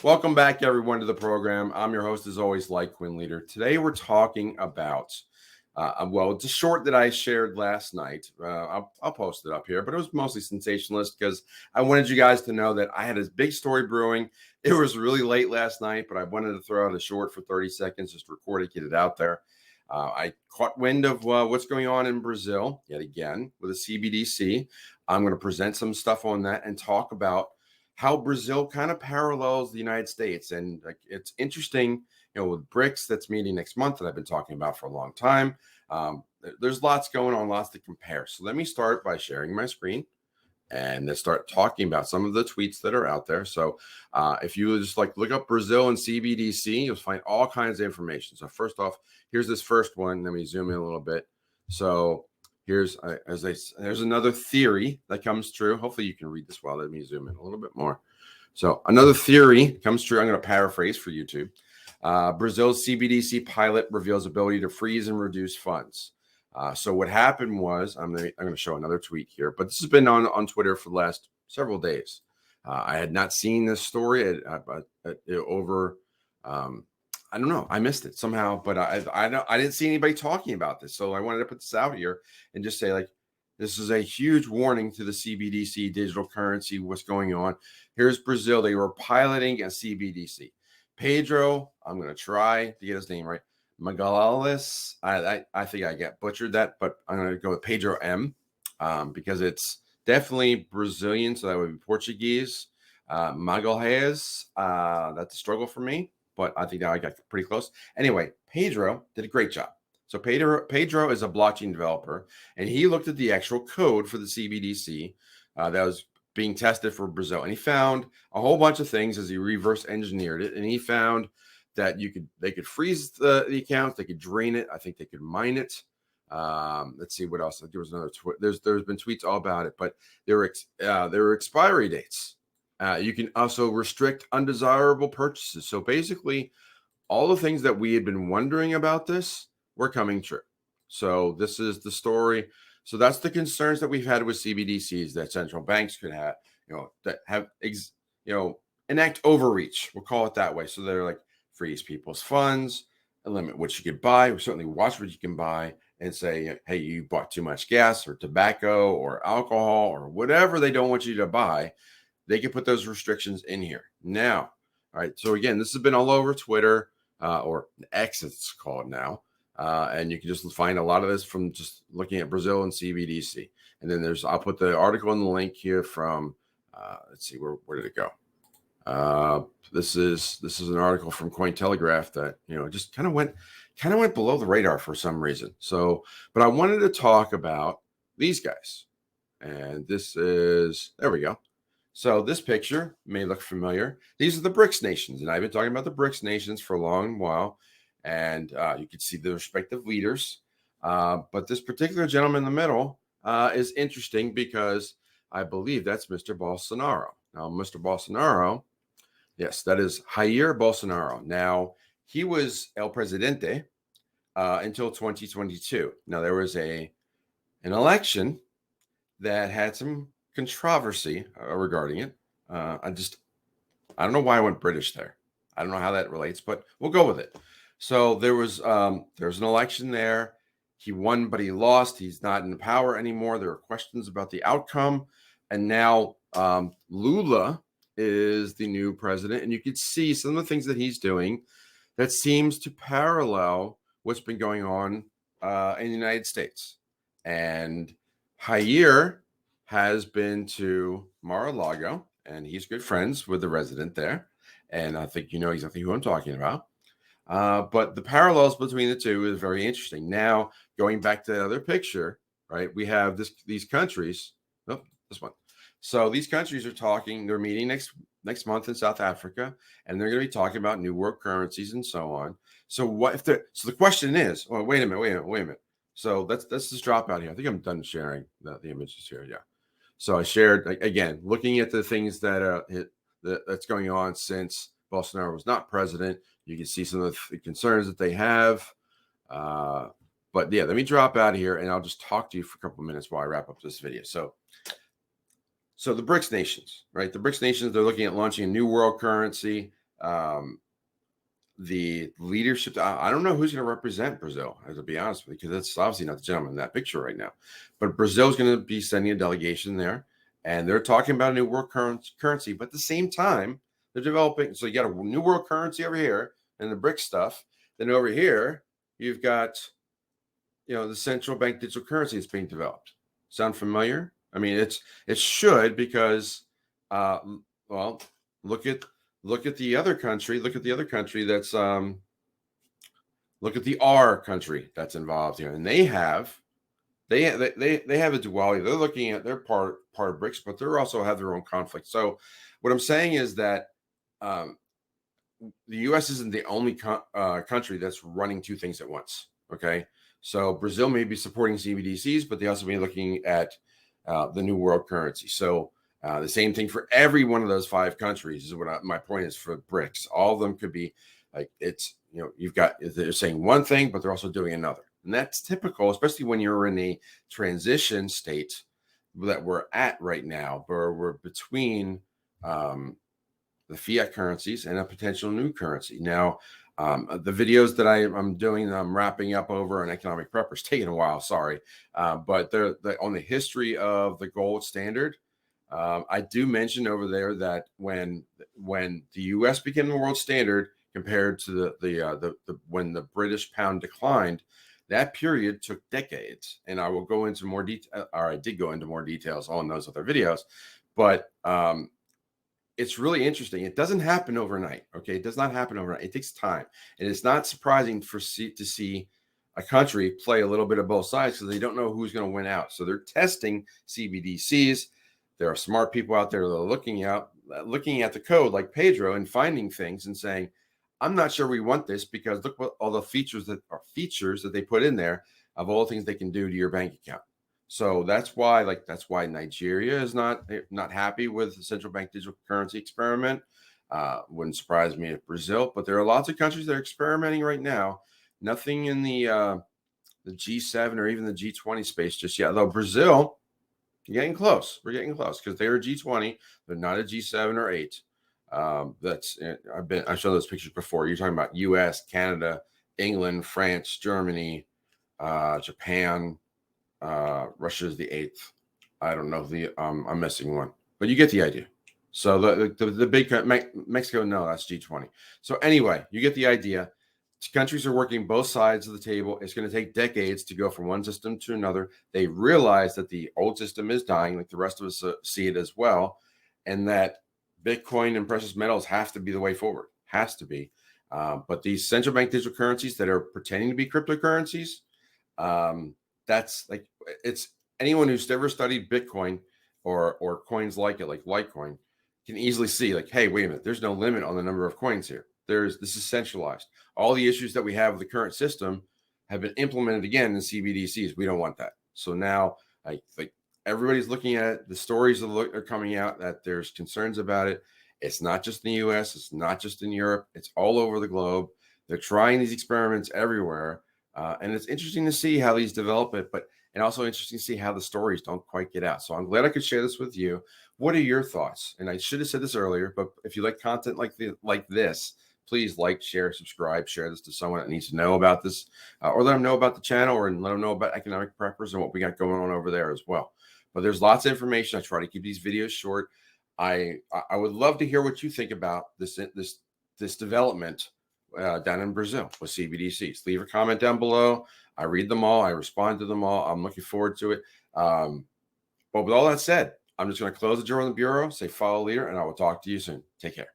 Welcome back, everyone, to the program. I'm your host, as always, LitecoinLeader. Today, we're talking about, it's a short that I shared last night. I'll post it up here, but it was mostly sensationalist because I wanted you guys to know that I had this big story brewing. It was really late last night, but I wanted to throw out a short for 30 seconds, just record it, get it out there. I caught wind of what's going on in Brazil yet again with the CBDC. I'm going to present some stuff on that and talk about how Brazil kind of parallels the United States. And it's interesting, with BRICS that's meeting next month that I've been talking about for a long time. There's lots going on, lots to compare. So let me start by sharing my screen and let's start talking about some of the tweets that are out there. So if you just look up Brazil and CBDC, you'll find all kinds of information. So first off, here's this first one. Let me zoom in a little bit. So here's another theory that comes true. Hopefully you can read this well. Let me zoom in a little bit more. So another theory comes true. I'm going to paraphrase for YouTube. Brazil's CBDC pilot reveals ability to freeze and reduce funds. So what happened was, I'm going to show another tweet here, but this has been on Twitter for the last several days. I had not seen this story I don't know. I missed it somehow, but I didn't see anybody talking about this. So I wanted to put this out here and just say, this is a huge warning to the CBDC digital currency. What's going on? Here's Brazil. They were piloting a CBDC. Pedro, I'm going to try to get his name right. Magalhães. I think I get butchered that, but I'm going to go with Pedro M. Because it's definitely Brazilian. So that would be Portuguese. Magalhães. That's a struggle for me, but I think I got pretty close. Anyway, Pedro did a great job. So Pedro is a blockchain developer, and he looked at the actual code for the CBDC that was being tested for Brazil, and he found a whole bunch of things as he reverse engineered it, and he found that they could freeze the accounts, they could drain it, I think they could mine it. Let's see what else. There was another there's been tweets all about it, but there were expiry dates. You can also restrict undesirable purchases. So basically, all the things that we had been wondering about this were coming true. So this is the story. So that's the concerns that we've had with CBDCs that central banks could have, enact overreach. We'll call it that way. So they're freeze people's funds, limit what you could buy, or certainly watch what you can buy, and say, hey, you bought too much gas or tobacco or alcohol or whatever they don't want you to buy. They can put those restrictions in here. Now, all right, so again, this has been all over Twitter, or X it's called now. And you can just find a lot of this from just looking at Brazil and CBDC. And then I'll put the article in the link here from, let's see, where did it go? This is an article from Cointelegraph that, just kind of went below the radar for some reason. So, but I wanted to talk about these guys. And there we go. So this picture may look familiar. These are the BRICS nations, and I've been talking about the BRICS nations for a long while, and you can see the respective leaders. But this particular gentleman in the middle is interesting because I believe that's Mr. Bolsonaro. Now, Mr. Bolsonaro, yes, that is Jair Bolsonaro. Now, he was El Presidente until 2022. Now, there was an election that had some controversy regarding it. I don't know why I went British there. I don't know how that relates, but we'll go with it. So there was an election there. He won, but he lost. He's not in power anymore. There are questions about the outcome, and now Lula is the new president, and you can see some of the things that he's doing that seems to parallel what's been going on in the United States. And Jair has been to Mar-a-Lago, and he's good friends with the resident there. And I think you know exactly who I'm talking about. But the parallels between the two is very interesting. Now, going back to the other picture, right, we have these countries. Oh, this one. So these countries are talking. They're meeting next month in South Africa, and they're going to be talking about new world currencies and so on. So what if so the question is, well, wait a minute. So let's just drop out here. I think I'm done sharing the images here. Yeah. So I shared, again, looking at the things that's going on since Bolsonaro was not president. You can see some of the concerns that they have. But yeah, let me drop out of here, and I'll just talk to you for a couple of minutes while I wrap up this video. So the BRICS nations, right? The BRICS nations, they're looking at launching a new world currency. the leadership. I don't know who's going to represent Brazil, to be honest with you, because that's obviously not the gentleman in that picture right now. But Brazil's going to be sending a delegation there, and they're talking about a new world currency. But at the same time, they're developing. So you got a new world currency over here and the BRICS stuff. Then over here, you've got, the central bank digital currency that's being developed. Sound familiar? I mean, it should, because, well, look at the other country. Look at the other country that's look at the R country that's involved here, and they have a duality. They're looking at, they're part of BRICS, but they also have their own conflict. So what I'm saying is that the U.S. isn't the only country that's running two things at once. Okay, so Brazil may be supporting CBDCs, but they also may be looking at the new world currency. So the same thing for every one of those 5 countries is what my point is for BRICS. All of them could be like, it's, you've got, they're saying one thing, but they're also doing another. And that's typical, especially when you're in a transition state that we're at right now, where we're between the fiat currencies and a potential new currency. Now, the videos that I'm doing, I'm wrapping up over on EconomicPreppers, taking a while, sorry. But they're on the history of the gold standard. I do mention over there that when the U.S. became the world standard compared to when the British pound declined, that period took decades. And I will go into more detail, or I did go into more details on those other videos. But it's really interesting. It doesn't happen overnight. Okay, it does not happen overnight. It takes time, and it's not surprising to see a country play a little bit of both sides, because they don't know who's going to win out. So they're testing CBDCs. There are smart people out there that are looking at the code, like Pedro, and finding things and saying, I'm not sure we want this, because look what all the features that they put in there of all the things they can do to your bank account. So that's why Nigeria is not happy with the central bank digital currency experiment. Wouldn't surprise me if Brazil, but there are lots of countries that are experimenting right now. Nothing in the G7 or even the G20 space just yet. Though Brazil, you're getting close. We're getting close, because they're a G20. They're not a G7 or 8. I've shown those pictures before. You're talking about U.S., Canada, England, France, Germany, Japan. Russia is the 8th. I don't know I'm missing one, but you get the idea. So the big Mexico, no, that's G20. So anyway, you get the idea. Countries are working both sides of the table. It's going to take decades to go from one system to another. They realize that the old system is dying, like the rest of us see it as well, and that Bitcoin and precious metals have to be the way forward. Has to be. But these central bank digital currencies that are pretending to be cryptocurrencies, that's like, it's anyone who's ever studied Bitcoin or coins like it, like Litecoin, can easily see, like, hey, wait a minute, there's no limit on the number of coins here. This is centralized. All the issues that we have with the current system have been implemented again in CBDCs. We don't want that. So now, like everybody's looking at it. The stories are coming out that there's concerns about it. It's not just in the US. It's not just in Europe. It's all over the globe. They're trying these experiments everywhere. And it's interesting to see how these develop it, and also interesting to see how the stories don't quite get out. So I'm glad I could share this with you. What are your thoughts? And I should have said this earlier, but if you like content like this, please like, share, subscribe, share this to someone that needs to know about this, or let them know about the channel, or let them know about EconomicPreppers and what we got going on over there as well. But there's lots of information. I try to keep these videos short. I would love to hear what you think about this development down in Brazil with CBDCs. Leave a comment down below. I read them all. I respond to them all. I'm looking forward to it. But with all that said, I'm just going to close the door on the bureau, say follow leader, and I will talk to you soon. Take care.